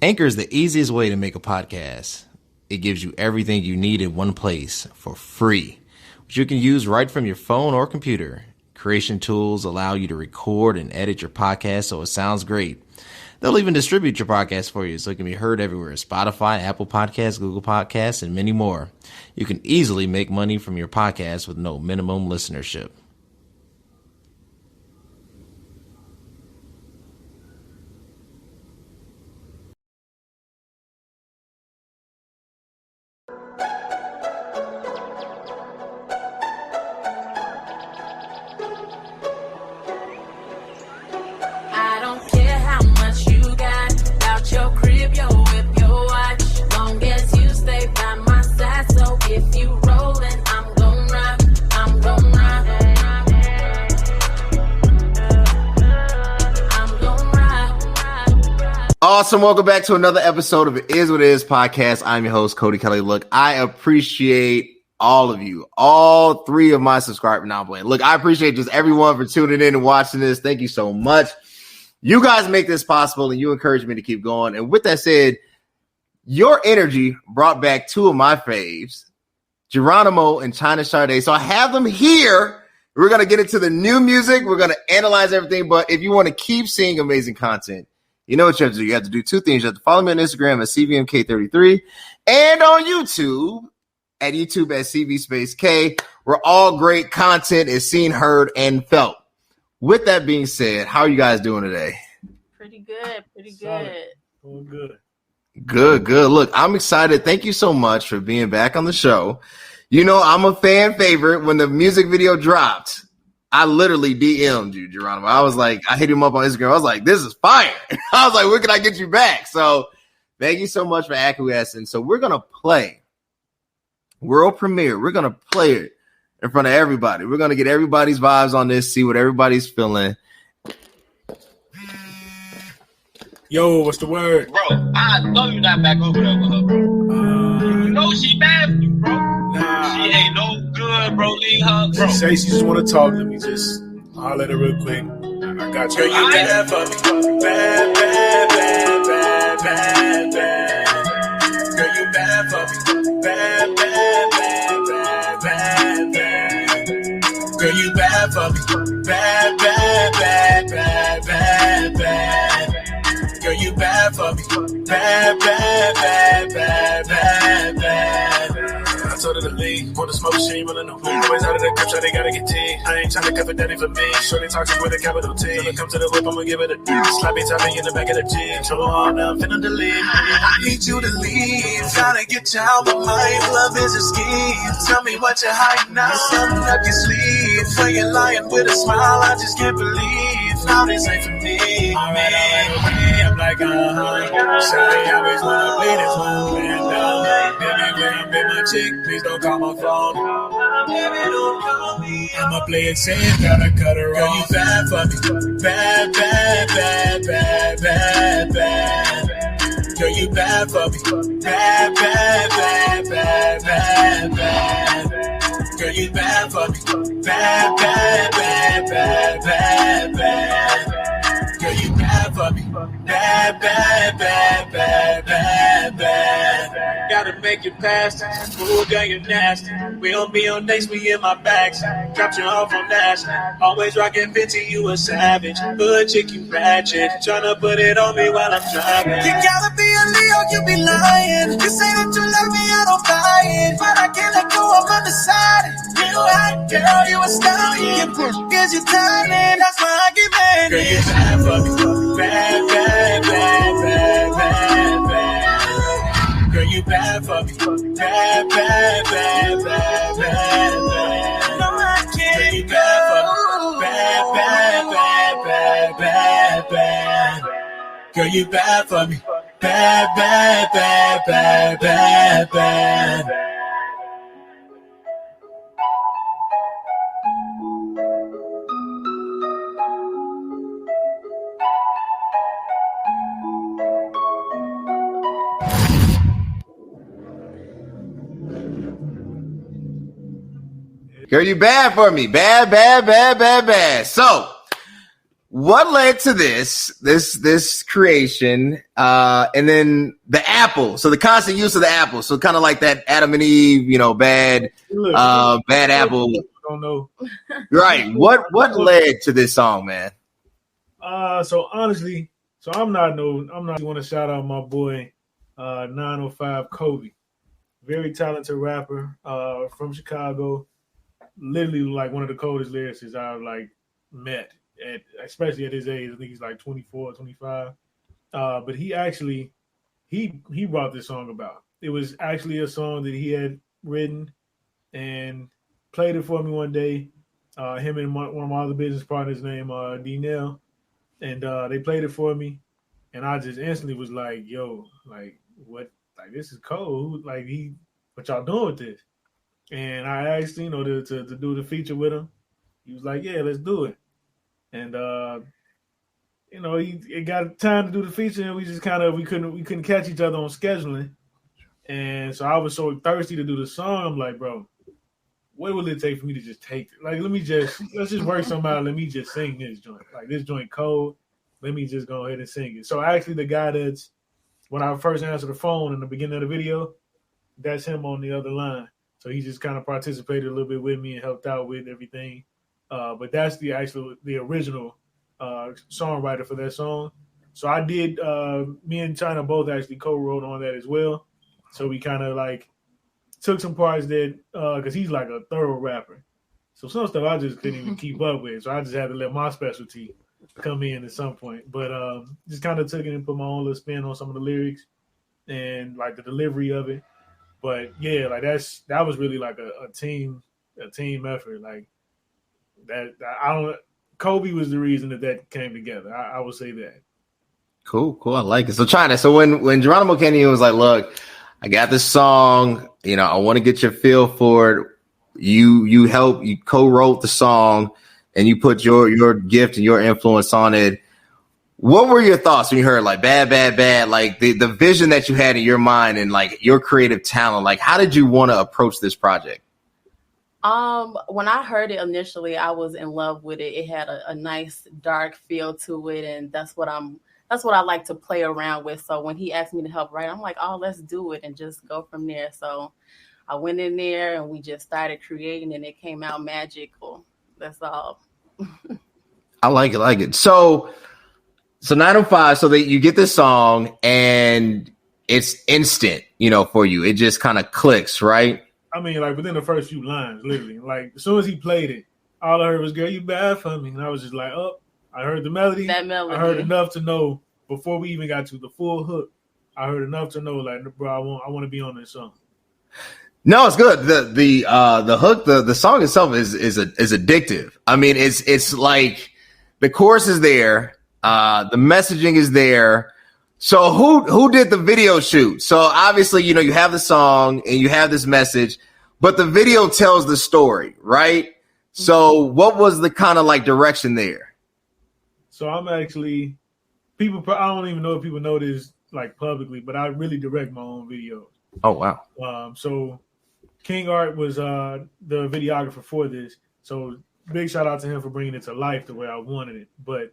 Anchor is the easiest way to make a podcast. It gives you everything you need in one place for free, which you can use right from your phone or computer. Creation tools allow you to record and edit your podcast so it sounds great. They'll even distribute your podcast for you so it can be heard everywhere: Spotify, Apple Podcasts, Google Podcasts, and many more. You can easily make money from your podcast with no minimum listenership. Awesome. Welcome back to another episode of It Is What It Is podcast. I'm your host, Cody Kelly. Look, I appreciate all of you, all three of my subscribers. Now, look, I appreciate just everyone for tuning in and watching this. Thank you so much. You guys make this possible and you encourage me to keep going. And with that said, your energy brought back two of my faves, Geronimo and Chinashadae. So I have them here. We're going to get into the new music. We're going to analyze everything. But if you want to keep seeing amazing content, you know what you have to do. You have to do two things. You have to follow me on Instagram at CVMK33 and on YouTube at CV_K, where all great content is seen, heard, and felt. With that being said, how are you guys doing today? Pretty good. Doing good. Good. Look, I'm excited. Thank you so much for being back on the show. You know, I'm a fan favorite. When the music video dropped, I literally DM'd you, Geronimo. I was like, I hit him up on Instagram. I was like, this is fire. I was like, when can I get you back? So thank you so much for acquiescing. So we're going to play world premiere. We're going to play it in front of everybody. We're going to get everybody's vibes on this, see what everybody's feeling. Yo, what's the word? Bro, I know you're not back over there with her, bro. You know she bad for you, bro. Nah. She ain't no good, bro. Leave her, bro. She say she just want to talk. Let me just holler at her real quick. I got you. Girl, you bad for me. Bad. Girl, you bad for me. Bad. Girl, you bad for me. Bad. Girl, you bad for me. Bad. I told her to leave. Want to smoke, she ain't willing to move. Always out of the crib, so they gotta get tea. I ain't trying to cover daddy for me. Shorty toxic with a capital T. Till I come to the whip, I'ma give it a D. Sloppy topping in the back of the gym. So on, I'm finna delete. I need you to leave. Gotta get you out my mind. Love is a scheme. Tell me what you're hiding now. Something up your sleeve. When you're lying with a smile, I just can't believe. Now this ain't for me. Alright, okay. I'm like, Shawty always wanna play this one. Baby, be my chick. Please don't call my phone. Baby, don't call me. I'ma play it safe, gotta cut her off. Girl, you bad for me. Bad. Girl, you bad for me. Bad. Girl, you bad for me. Bad. Girl, you bad for me. Bad. Gotta make it past. Ooh, girl, you nasty. We don't be on dates, we in my bags. Dropped you off on Nash. Always rockin' 50, you a savage. Hood chick, you ratchet. Tryna put it on me while I'm driving. You gotta be a Leo, you be lying. You say that you love me, I don't buy it. But I can't let go, I'm undecided. You a hot girl, you a stallion. Cause you timing, that's my argument. Girl, you bad for me. Bad. Girl, you bad for me. Bad. No, I can't. Girl, you bad for me. Bad. Girl, you bad for me. Bad. Girl, you bad for me. Bad. So, what led to this creation, and then the apple? So the constant use of the apple. So kind of like that Adam and Eve, bad apple. Don't know. Right. What led to this song, man? So honestly, I'm not want to shout out my boy 905 Kobe. Very talented rapper from Chicago. Literally like one of the coldest lyricists I've like met, especially at his age. I think he's like 24, 25. But he actually he brought this song about. It was actually a song that he had written and played it for me one day. Him and one of my other business partners named D-Nell. And they played it for me. And I just instantly was like, yo, like what, like this is cold. Like what y'all doing with this? And I asked, to do the feature with him. He was like, yeah, let's do it. And he got time to do the feature, and we just we couldn't catch each other on scheduling. And so I was so thirsty to do the song. I'm like, bro, what will it take for me to just take it? Like, let's just work something out. Let me just sing this joint. Like, this joint cold. Let me just go ahead and sing it. So actually the guy when I first answered the phone in the beginning of the video, that's him on the other line. So he just kind of participated a little bit with me and helped out with everything. But that's the original songwriter for that song. So I did, me and China both actually co-wrote on that as well. So we kind of like took some parts that, because he's like a thorough rapper. So some stuff I just couldn't even keep up with. So I just had to let my specialty come in at some point. But just kind of took it and put my own little spin on some of the lyrics and like the delivery of it. But yeah, like that was really like a team effort. Like that Kobe was the reason that came together. I would say that. Cool. I like it. So China, so when Geronimo came to you and was like, look, I got this song, I want to get your feel for it. You co-wrote the song and you put your gift and your influence on it. What were your thoughts when you heard like bad, like the vision that you had in your mind and like your creative talent? Like, how did you want to approach this project? When I heard it initially, I was in love with it. It had a nice dark feel to it, and that's what I like to play around with. So when he asked me to help write, I'm like, oh, let's do it and just go from there. So I went in there and we just started creating, and it came out magical. That's all. I like it. So 905, so that you get this song and it's instant, for you. It just kind of clicks, right? I mean, like within the first few lines, literally. Like as soon as he played it, all I heard was, girl, you bad for me. And I was just like, oh, I heard the melody. That melody. I heard enough to know before we even got to the full hook. I heard enough to know, like, bro, I want to be on this song. No, it's good. The hook, the song itself is addictive. I mean, it's like the chorus is there, the messaging is there. So who did the video shoot? So obviously, you have the song and you have this message, but the video tells the story, right? So what was the kind of like direction there? So I'm actually I don't even know if people know this like publicly, but I really direct my own videos. Oh wow. So King Art was the videographer for this. So big shout out to him for bringing it to life the way I wanted it. But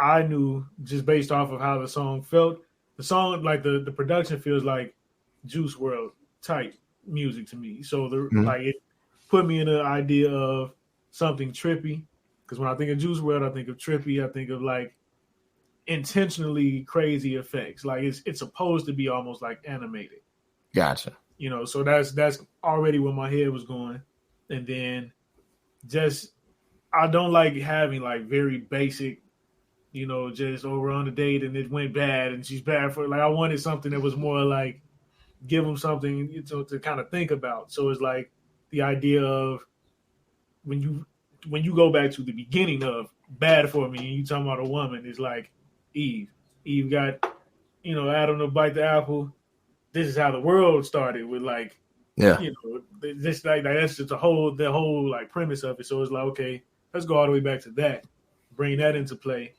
I knew just based off of how the song felt, the song, like the production feels like Juice WRLD type music to me. So like it put me in the idea of something trippy. Because when I think of Juice WRLD, I think of trippy. I think of like intentionally crazy effects. Like it's supposed to be almost like animated. Gotcha. So that's already where my head was going. And then just I don't like having like very basic, just over on a date and it went bad and she's bad for it. Like I wanted something that was more like give them something to kind of think about. So it's like the idea of when you go back to the beginning of Bad for Me and you talking about a woman, it's like Eve. Eve got, Adam to bite the apple. This is how the world started with like, this like that's just the whole like premise of it. So it's like, okay, let's go all the way back to that, bring that into play,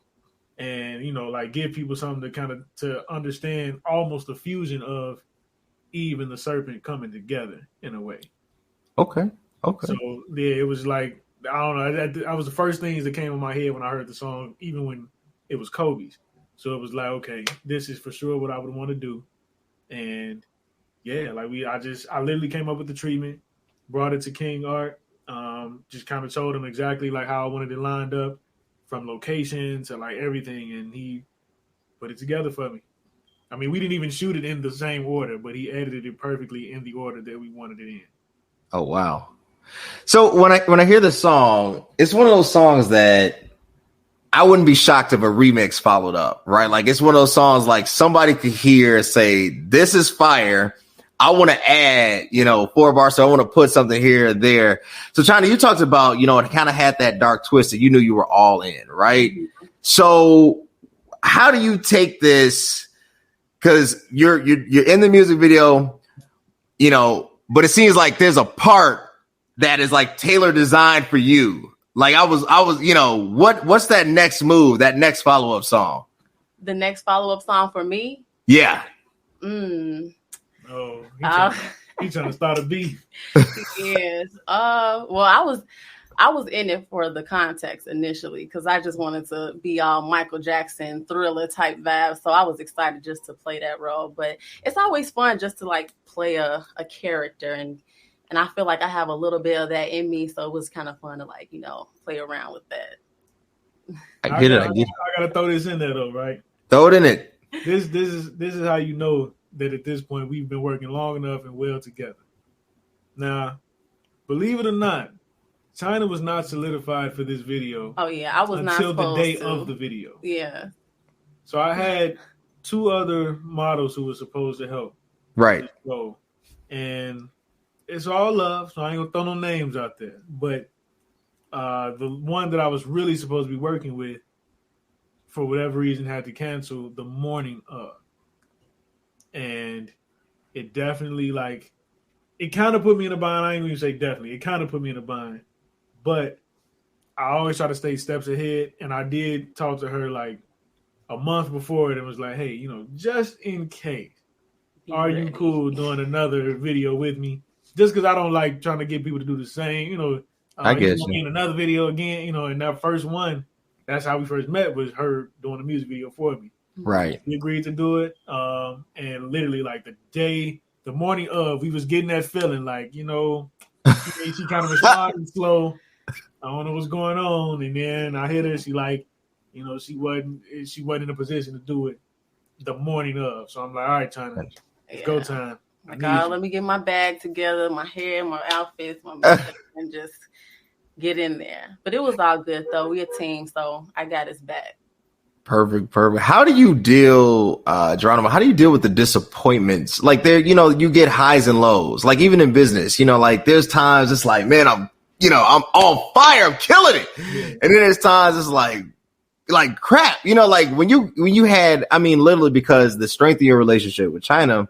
and like give people something to kind of to understand almost the fusion of Eve and the serpent coming together in a way. Okay. So yeah, it was like I don't know. That was the first things that came in my head when I heard the song, even when it was Kobe's. So it was like, okay, this is for sure what I would want to do. And yeah, like I literally came up with the treatment, brought it to King Art, just kind of told him exactly like how I wanted it lined up, from location to like everything, and he put it together for me. I mean, we didn't even shoot it in the same order, but he edited it perfectly in the order that we wanted it in. Oh wow! So when I hear the song, it's one of those songs that I wouldn't be shocked if a remix followed up, right? Like it's one of those songs like somebody could hear and say, "This is fire. I want to add, 4 bars, so I want to put something here and there." So China, you talked about, it kind of had that dark twist that you knew you were all in, right? So how do you take this? Because you're in the music video, but it seems like there's a part that is like tailor designed for you. Like I was, what's that next move, that next follow-up song? The next follow-up song for me? Yeah. Oh, he's trying to start a beef. Yes. Well, I was in it for the context initially because I just wanted to be all Michael Jackson Thriller type vibe. So I was excited just to play that role. But it's always fun just to like play a character, and I feel like I have a little bit of that in me. So it was kind of fun to like, play around with that. I get it. I gotta throw this in there though, right? Throw it in it. This is how you know that at this point we've been working long enough and well together. Now, believe it or not, China was not solidified for this video. Oh yeah, I was not until the day to. of the video. Yeah. So I had 2 other models who were supposed to help. Right. So, and it's all love, so I ain't gonna throw no names out there. But the one that I was really supposed to be working with, for whatever reason, had to cancel the morning of. And it definitely, like, it kind of put me in a bind. I ain't even say definitely. It kind of put me in a bind. But I always try to stay steps ahead. And I did talk to her, like, a month before it and was like, hey, just in case, are you cool doing another video with me? Just because I don't like trying to get people to do the same, I guess in another video again, and that first one, that's how we first met, was her doing a music video for me. Right. We agreed to do it. And literally like the morning of, we was getting that feeling like, she kind of responded slow. I don't know what's going on. And then I hit her, she like, she wasn't in a position to do it the morning of. So I'm like, all right, China, it's go time. Like, let me get my bag together, my hair, my outfits, my makeup, and just get in there. But it was all good though. We a team, so I got his back. Perfect. How do you deal, Geronimo? How do you deal with the disappointments? Like there, you get highs and lows. Like even in business, like there's times it's like, man, I'm on fire, I'm killing it, and then there's times it's like crap. Like when you had, I mean, literally because the strength of your relationship with China,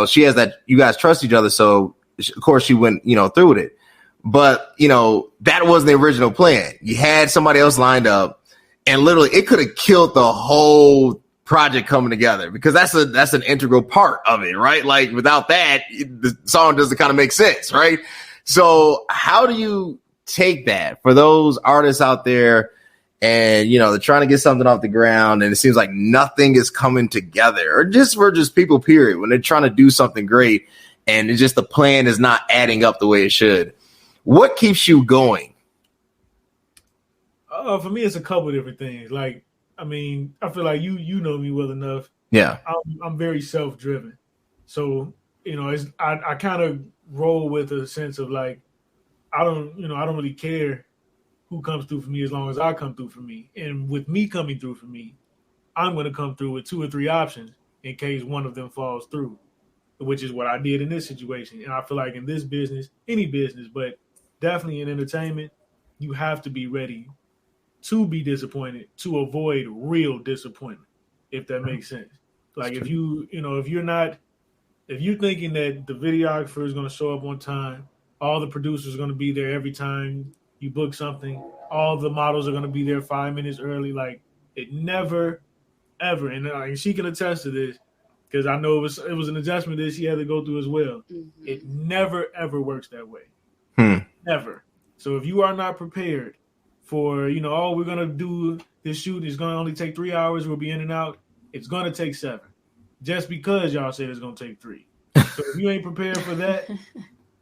she has that, you guys trust each other, so of course she went, through with it. But that wasn't the original plan. You had somebody else lined up. And literally, it could have killed the whole project coming together because that's an integral part of it, right? Like without that, the song doesn't kind of make sense, right? So how do you take that for those artists out there and, they're trying to get something off the ground and it seems like nothing is coming together, or just for just people, period, when they're trying to do something great and it's just the plan is not adding up the way it should? What keeps you going? For me, it's a couple of different things. Like, I mean, I feel like you know me well enough. Yeah, I'm very self-driven, so I kind of roll with a sense of like I don't really care who comes through for me as long as I come through for me. And with me coming through for me, I'm going to come through with 2 or 3 options in case one of them falls through, which is what I did in this situation. And I feel like in this business, any business, but definitely in entertainment, you have to be ready to be disappointed to avoid real disappointment, if that makes sense. Like if you're thinking that the videographer is going to show up on time, all the producers are going to be there every time you book something, all the models are going to be there 5 minutes early, like it never, ever, and she can attest to this because I know it was an adjustment that she had to go through as well. Mm-hmm. It never, ever works that way. Never. So if you are not prepared for, we're going to do this shoot, it's going to only take 3 hours, we'll be in and out, it's going to take 7. Just because y'all said it's going to take 3. So if you ain't prepared for that,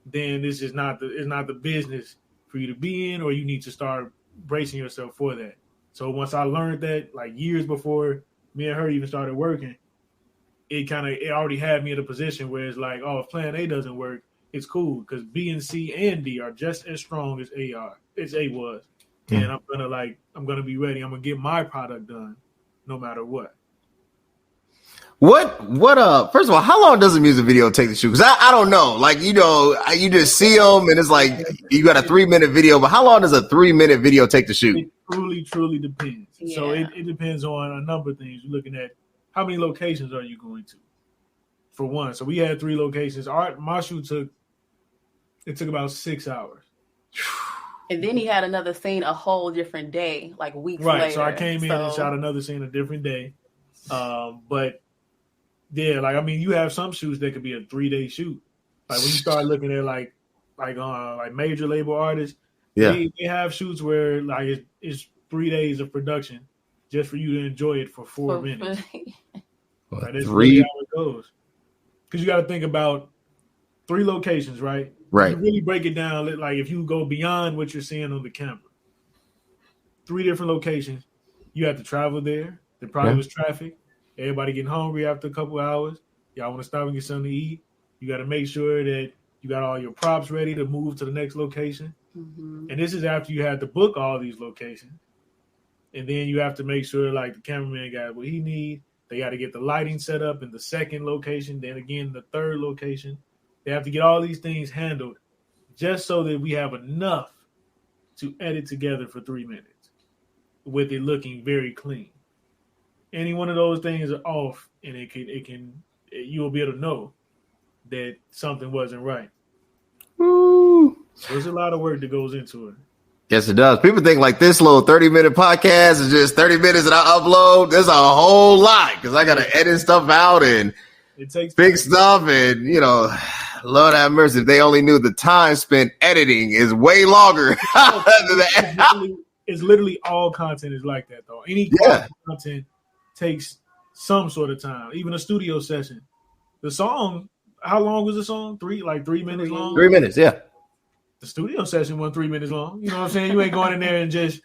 then this is not the business for you to be in, or you need to start bracing yourself for that. So once I learned that, like years before me and her even started working, it already had me in a position where it's like, oh, if plan A doesn't work, it's cool because B and C and D are just as strong as A was. And I'm gonna be ready. I'm gonna get my product done no matter what. First of all, how long does a music video take to shoot? Because I don't know. Like, you just see them and it's like you got a 3-minute video, but how long does a 3-minute video take to shoot? It truly depends. Yeah. So it depends on a number of things. You're looking at how many locations are you going to, for one. So we had 3 locations. My shoot took about 6 hours. And then he had another scene a whole different day, like weeks later. Right, so I came in and shot another scene a different day. But yeah, you have some shoots that could be a 3-day shoot. Like when you start looking at like major label artists, they have shoots where like it's 3 days of production just for you to enjoy it for 4 minutes. Right, that's really how it goes. Because you got to think about 3 locations, right? Right. You really break it down, like if you go beyond what you're seeing on the camera. 3 different locations. You have to travel there. There probably was traffic. Everybody getting hungry after a couple hours. Y'all want to stop and get something to eat. You got to make sure that you got all your props ready to move to the next location. Mm-hmm. And this is after you had to book all these locations. And then you have to make sure like the cameraman got what he needs. They got to get the lighting set up in the second location. Then again, the third location. They have to get all these things handled just so that we have enough to edit together for 3 minutes with it looking very clean. Any one of those things are off, and you'll be able to know that something wasn't right. Woo. There's a lot of work that goes into it. Yes, it does. People think like this little 30-minute podcast is just 30 minutes that I upload. There's a whole lot because I got to edit stuff out and it takes fix stuff and, Lord have mercy. If they only knew the time spent editing is way longer than that. It's literally all content is like that, though. Any content takes some sort of time. Even a studio session. The song, how long was the song? 3 minutes long? 3 minutes, yeah. The studio session wasn't 3 minutes long. You know what I'm saying? You ain't going in there and just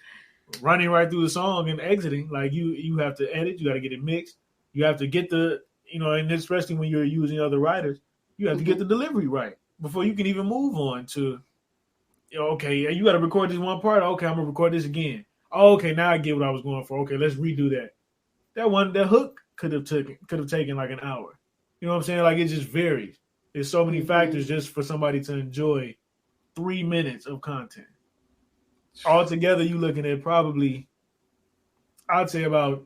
running right through the song and exiting. Like you have to edit. You got to get it mixed. You have to get and especially when you're using other writers, you have to get the delivery right before you can even move on to, okay, you got to record this one part. Okay, I'm going to record this again. Oh, okay, now I get what I was going for. Okay, let's redo that. That hook could have taken like an hour. You know what I'm saying? Like it just varies. There's so many factors just for somebody to enjoy 3 minutes of content. Altogether, you're looking at probably, I'd say about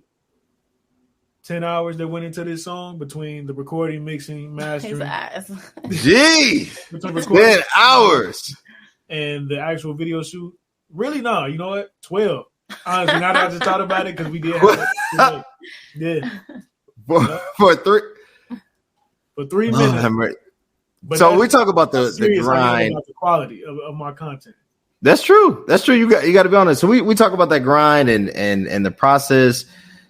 10 hours that went into this song between the recording, mixing, mastering. His ass. Gee, 10 hours. And the actual video shoot. Really, no. You know what? 12. Honestly, now that I just thought about it, because we did have For 3 minutes. But so we talk about the grind, about the quality of my content. That's true. You got to be honest. So we talk about that grind and the process.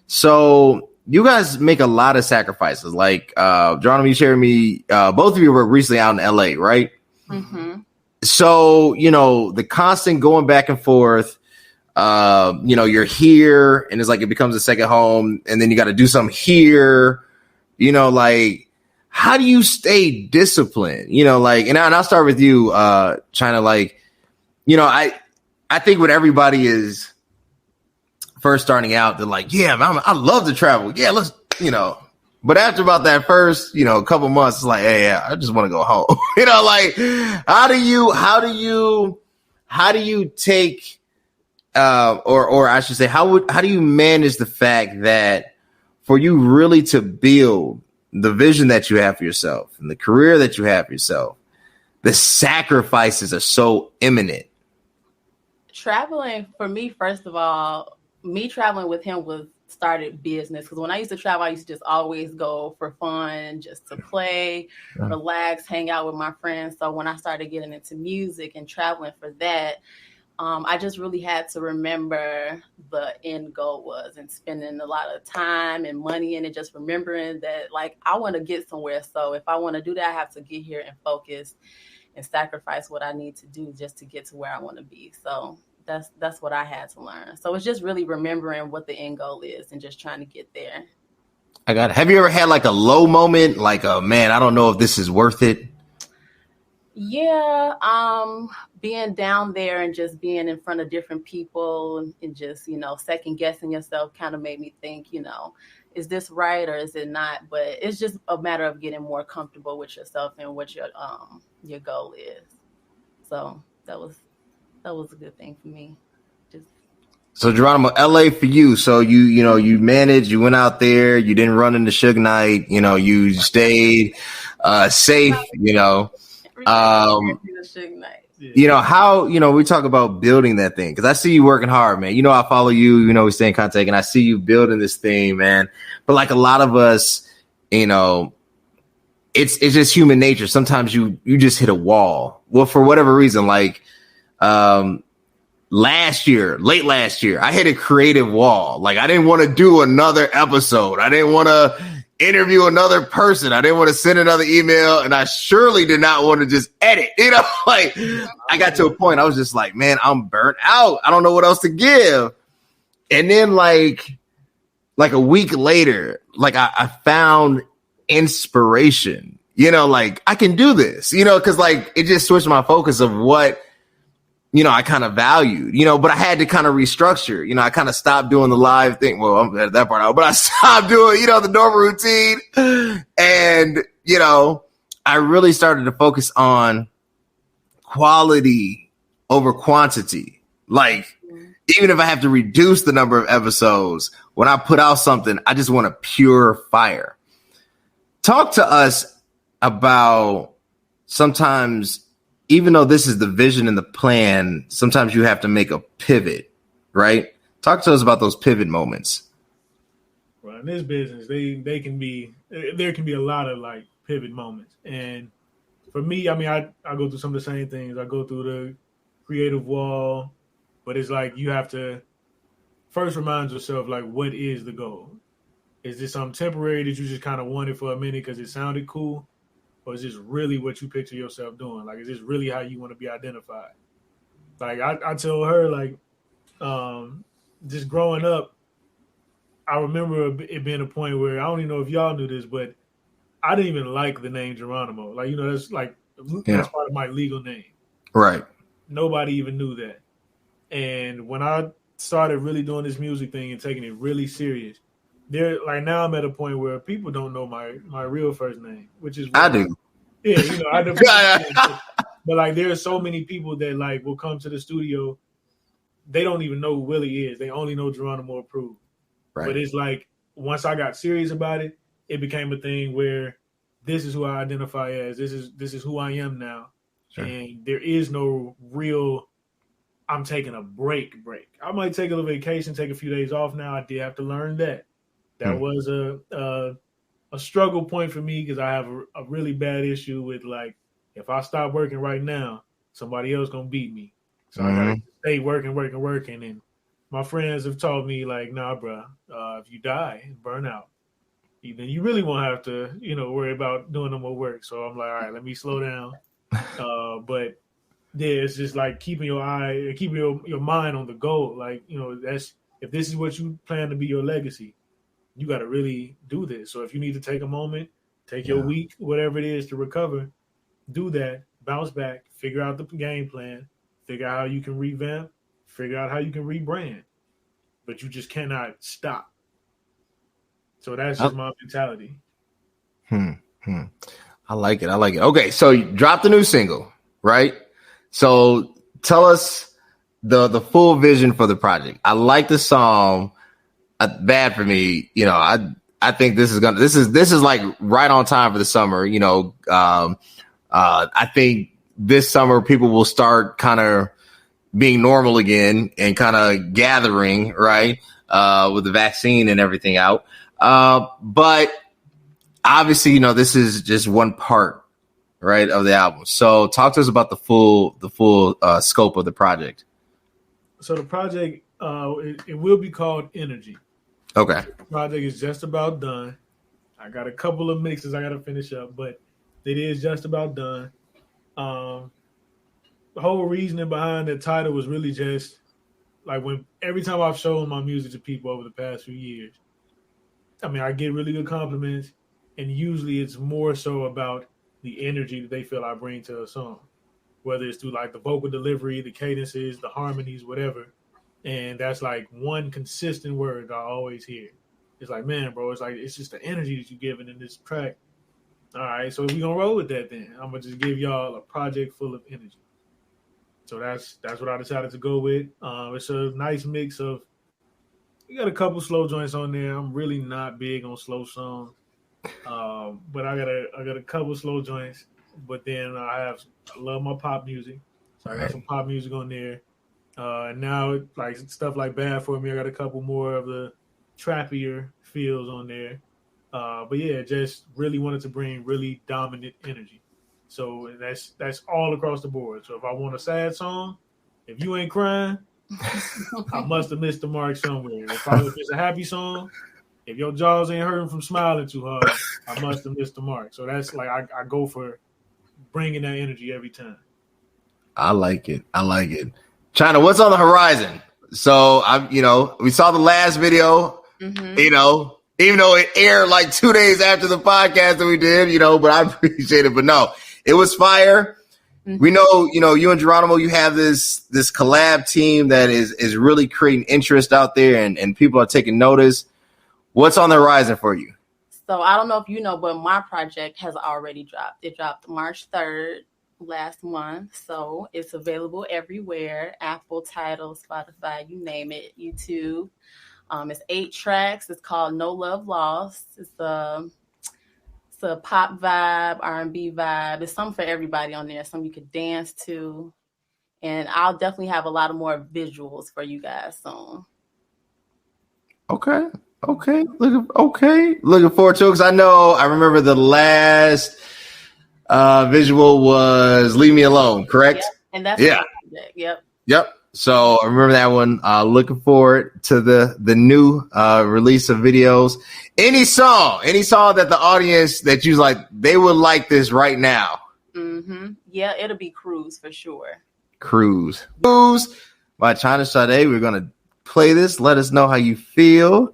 So you guys make a lot of sacrifices. Like Geronimo, you shared me. Both of you were recently out in LA, right? Mm-hmm. So the constant going back and forth. You're here, and it's like it becomes a second home, and then you got to do something here. Like, how do you stay disciplined? And I'll start with you, China. Like, I think when everybody is first starting out, they're like, yeah, I love to travel. Yeah, let's, But after about that first, couple months, it's like, hey, I just want to go home. Like, how do you take, or I should say, how do you manage the fact that for you really to build the vision that you have for yourself and the career that you have for yourself, the sacrifices are so imminent? Traveling for me, first of all, me traveling with him started business, because when I used to travel, I used to just always go for fun, just to play, relax, hang out with my friends. So when I started getting into music and traveling for that, I just really had to remember the end goal was, and spending a lot of time and money in it, just remembering that, like, I want to get somewhere. So if I want to do that, I have to get here and focus and sacrifice what I need to do just to get to where I want to be. So that's what I had to learn. So it's just really remembering what the end goal is and just trying to get there. I got it. Have you ever had like a low moment, like, man, I don't know if this is worth it? Yeah, being down there and just being in front of different people and just, second guessing yourself kind of made me think, is this right or is it not? But it's just a matter of getting more comfortable with yourself and what your goal is. So that was a good thing for me. So Geronimo, LA for you. So you managed, you went out there, you didn't run into Suge Knight, you stayed safe, how, we talk about building that thing. Cause I see you working hard, man. I follow you, we stay in contact and I see you building this thing, man. But like a lot of us, it's just human nature. Sometimes you just hit a wall. Well, for whatever reason, like, late last year, I hit a creative wall. Like I didn't want to do another episode. I didn't want to interview another person. I didn't want to send another email. And I surely did not want to just edit, like I got to a point. I was just like, man, I'm burnt out. I don't know what else to give. And then like a week later, like I found inspiration, like I can do this, cause like it just switched my focus of what, I kind of valued, but I had to kind of restructure, I kind of stopped doing the live thing. Well, I'm at that part out, but I stopped doing, the normal routine. And, I really started to focus on quality over quantity. Like, even if I have to reduce the number of episodes, when I put out something, I just want a pure fire. Talk to us about sometimes, even though this is the vision and the plan, sometimes you have to make a pivot, right? Talk to us about those pivot moments. Well, in this business, there can be a lot of like pivot moments. And for me, I mean, I go through some of the same things. I go through the creative wall, but it's like you have to first remind yourself, like, what is the goal? Is this something temporary that you just kind of wanted for a minute because it sounded cool? Or is this really what you picture yourself doing? Like, is this really how you want to be identified? Like, I told her, like, just growing up, I remember it being a point where, I don't even know if y'all knew this, but I didn't even like the name Geronimo. Like, that's like, that's part of my legal name. Right. Nobody even knew that. And when I started really doing this music thing and taking it really serious, like now I'm at a point where people don't know my real first name, which is I do. Yeah, I do. But like there are so many people that like will come to the studio, they don't even know who Willie is. They only know Geronimo Approved. Right. But it's like once I got serious about it, it became a thing where this is who I identify as. This is who I am now. Sure. And there is no real I'm taking a break. I might take a little vacation, take a few days off now. I did have to learn that. That was a struggle point for me because I have a really bad issue with, like, if I stop working right now, somebody else going to beat me. So I got to stay working. And my friends have taught me, like, nah, bro, if you die and burn out, then you really won't have to, worry about doing no more work. So I'm like, all right, let me slow down. But yeah, it's just like keeping your mind on the goal. Like, that's if this is what you plan to be your legacy, you got to really do this. So if you need to take a moment, take your week, whatever it is to recover, do that, bounce back, figure out the game plan, figure out how you can revamp, figure out how you can rebrand, but you just cannot stop. So that's just my mentality. I like it. Okay. So you dropped the new single, right? So tell us the full vision for the project. I like the song. Bad for me, I think this is like right on time for the summer. I think this summer people will start kind of being normal again and kind of gathering, right? With the vaccine and everything out. But obviously, this is just one part, right, of the album. So talk to us about the full scope of the project. So the project, it will be called Energy. Okay. The project is just about done. I got a couple of mixes I got to finish up, but it is just about done. The whole reasoning behind the title was really just like every time I've shown my music to people over the past few years, I mean, I get really good compliments, and usually it's more so about the energy that they feel I bring to a song, whether it's through like the vocal delivery, the cadences, the harmonies, whatever. And that's like one consistent word that I always hear. It's like, man, bro, it's just the energy that you're giving in this track. All right, so we're gonna roll with that then. I'm gonna just give y'all a project full of energy. So that's what I decided to go with. It's a nice mix of, you got a couple slow joints on there. I'm really not big on slow songs. But I got a couple slow joints. But then I love my pop music. So I got some pop music on there. And now like stuff like Bad For Me, I got a couple more of the trappier feels on there. But yeah, just really wanted to bring really dominant energy. So that's all across the board. So if I want a sad song, if you ain't crying, I must have missed the mark somewhere. If it's a happy song, if your jaws ain't hurting from smiling too hard, I must have missed the mark. So that's like I go for bringing that energy every time. I like it. China, what's on the horizon? So we saw the last video, even though it aired like 2 days after the podcast that we did, but I appreciate it. But no, it was fire. We know, you and Geronimo, you have this collab team that is really creating interest out there and people are taking notice. What's on the horizon for you? So I don't know if you know, but my project has already dropped. It dropped March 3rd last month. So it's available everywhere. Apple, Tidal, Spotify, you name it, YouTube. It's 8 tracks. It's called No Love Lost. It's a pop vibe, R&B vibe. It's something for everybody on there. Something you could dance to. And I'll definitely have a lot of more visuals for you guys soon. Okay. Looking forward to it, because I remember the last visual was Leave Me Alone, correct? Yep. And that's my project. Yep. So I remember that one. Looking forward to the new release of videos. Any song that the audience that you like, they would like this right now. Yeah, it'll be Cruise for sure. Cruise by Chinashadae. We're gonna play this. Let us know how you feel.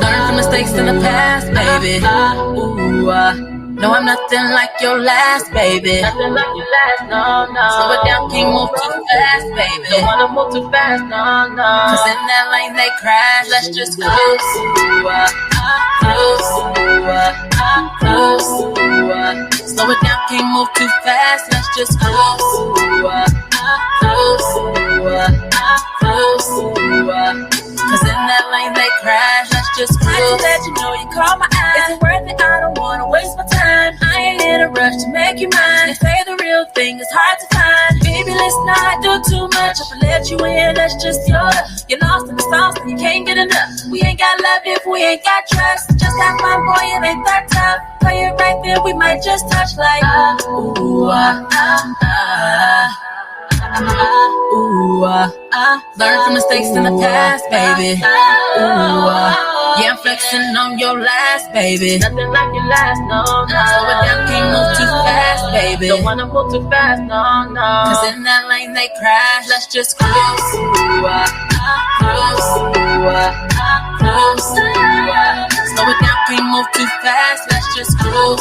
Learn from mistakes in the past, baby. No, I'm nothing like your last, baby. Nothing like your last, no. Slow it down, can't move too fast, baby. Don't wanna move too fast, no. Cause in that lane they crash, let's just cruise. Cruise. Slow it down, can't move too fast, let's just cruise. Cause in that lane they crash, let's just cruise. I just let you know you caught my eye. Is it worth it? I don't wanna waste my time. I ain't in a rush to make you mine. They say the real thing is hard to find. Baby, let's not do too much. If I let you in, that's just your luck. You're lost in the sauce and you can't get enough. We ain't got love if we ain't got trust. Just like my boy, it ain't that tough. Play it right there, we might just touch like Learn from mistakes in the past, baby. Yeah, I'm flexing on your last, baby. Nothing like your last, no. Slow it down, can't move too fast, baby. Don't wanna move too fast, no. Cause in that lane they crash, let's just cruise. Slow it down, can't move too fast, let's just cruise.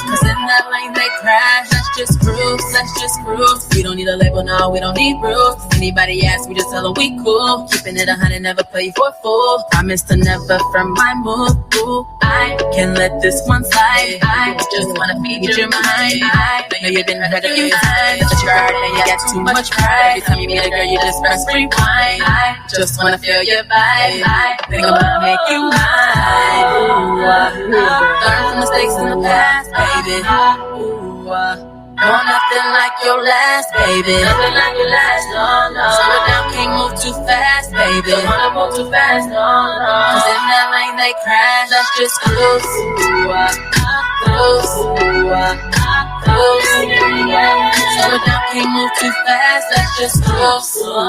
Cause in that lane they crash, let's just cruise. We don't need a label, no, we don't need rules. If anybody asks, we just tell them we cool. Keeping it 100, never play for a fool. Promise to never from my move. Ooh, I can let this one slide. I just wanna feed your mind. I know you've been hurt a few times, but you're hard and you got too much pride. Every time you meet a girl, you just press rewind. I just wanna feel your vibe. I think I'm gonna make you mine. Learn from mistakes in the past, baby. No, nothing like your last, baby. Nothing like your last, no, no. Slow it down, can't move too fast, baby. Don't wanna move too fast, no, no. Cause in that lane they crash, that's just close. Close. Slow it down, can't move too fast, that's just close. Close.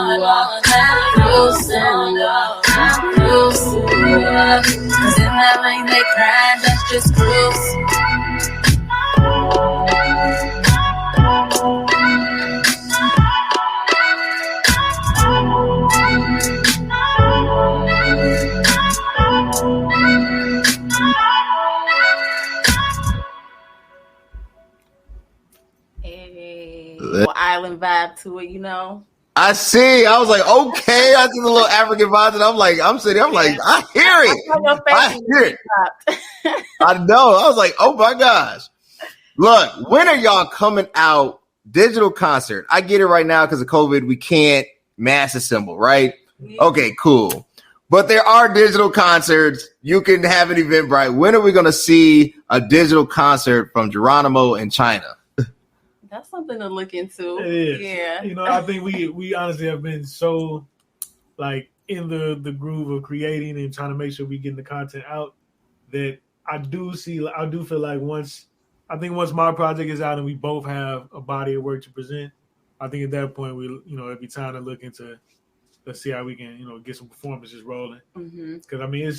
Cause in that lane they crash, that's just close. Island vibe to it, you know. I see. I was like, okay. I see the little African vibes, and I'm like, I hear it. I hear it. I know. I was like, oh my gosh. Look, when are y'all coming out digital concert? I get it right now because of COVID. We can't mass assemble, right? Yeah. Okay, cool. But there are digital concerts. You can have an Eventbrite. When are we going to see a digital concert from Geronimo in China? That's something to look into. It is. Yeah. You know, I think we honestly have been so like in the groove of creating and trying to make sure we get the content out that I do feel like once my project is out and we both have a body of work to present, I think at that point it'd be time to look into, let's see how we can, get some performances rolling. Because I mean,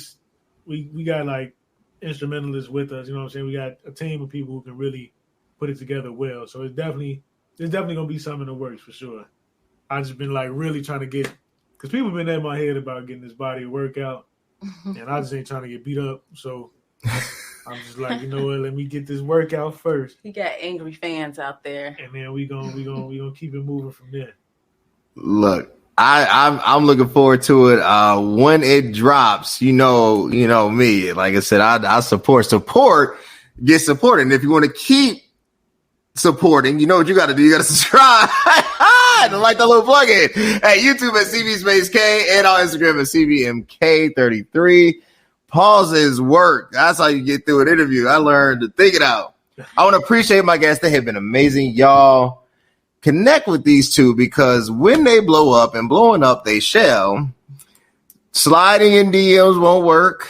we got like instrumentalists with us, you know what I'm saying? We got a team of people who can really put it together well. So there's definitely gonna be something in the works for sure. I just been like really trying to get, because people been in my head about getting this body of work out, and I just ain't trying to get beat up. So I'm just like, you know what? Let me get this workout first. You got angry fans out there, and then we gonna keep it moving from there. Look, I'm looking forward to it. When it drops, you know me. Like I said, I support, get supported. And if you want to keep supporting, you know what you got to do. You got to subscribe and like the little plug-in at YouTube at CB_K and on Instagram at CBMK33. Pause is work. That's how you get through an interview. I learned to think it out. I want to appreciate my guests. They have been amazing. Y'all connect with these two because when they blow up, and blowing up they shall, sliding in DMs won't work.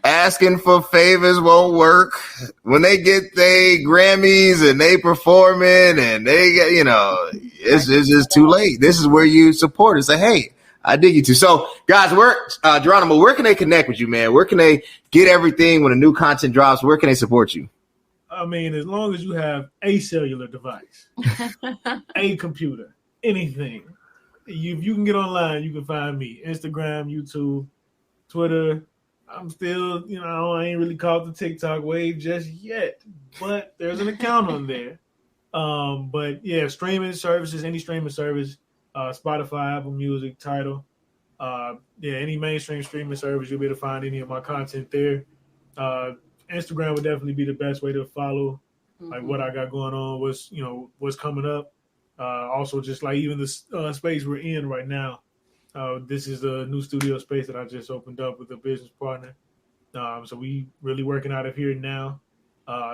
Asking for favors won't work. When they get their Grammys and they performing and they get, it's just too late. This is where you support and say, hey, I dig you too. So, guys, Geronimo, where can they connect with you, man? Where can they get everything when a new content drops? Where can they support you? I mean, as long as you have a cellular device, a computer, anything, you can get online. You can find me. Instagram, YouTube, Twitter. I'm still, I ain't really caught the TikTok wave just yet, but there's an account on there. But yeah, streaming services, any streaming service, Spotify, Apple Music, Tidal, any mainstream streaming service, you'll be able to find any of my content there. Instagram would definitely be the best way to follow, like what I got going on, what's coming up. Also, just like even the space we're in right now. This is a new studio space that I just opened up with a business partner. So we really working out of here now.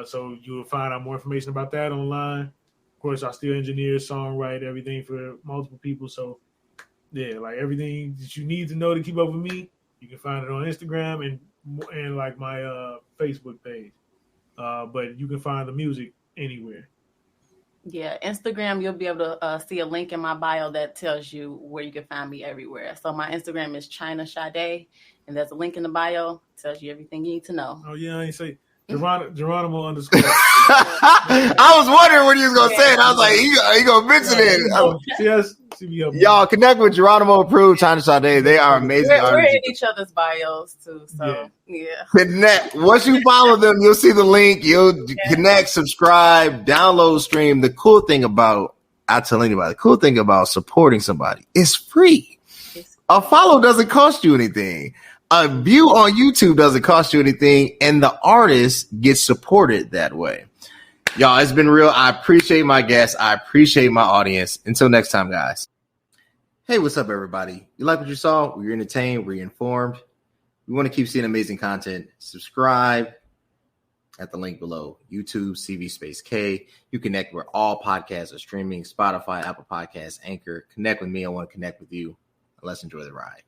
So you will find out more information about that online. Of course, I still engineer, songwrite, everything for multiple people. So yeah, like everything that you need to know to keep up with me, you can find it on Instagram and like my Facebook page. But you can find the music anywhere. Yeah, Instagram, you'll be able to see a link in my bio that tells you where you can find me everywhere. So my Instagram is Chinashadae, and there's a link in the bio. Tells you everything you need to know. Oh, yeah, I ain't say Geronimo _ I was wondering what he was going to say, and I was like, he going to mention it. Y'all connect with Geronimo Approved, Chinashadae. They are amazing. We're in each other's bios, too. So, yeah. Connect. Once you follow them, you'll see the link. You'll connect, subscribe, download, stream. The cool thing about supporting somebody is free. A follow doesn't cost you anything. A view on YouTube doesn't cost you anything, and the artist gets supported that way. Y'all, it's been real. I appreciate my guests. I appreciate my audience. Until next time, guys. Hey, what's up, everybody? You like what you saw? Were you entertained? Were you informed? We want to keep seeing amazing content. Subscribe. at the link below. YouTube, CV Space K. You connect where all podcasts are streaming, Spotify, Apple Podcasts, Anchor. Connect with me. I want to connect with you. Let's enjoy the ride.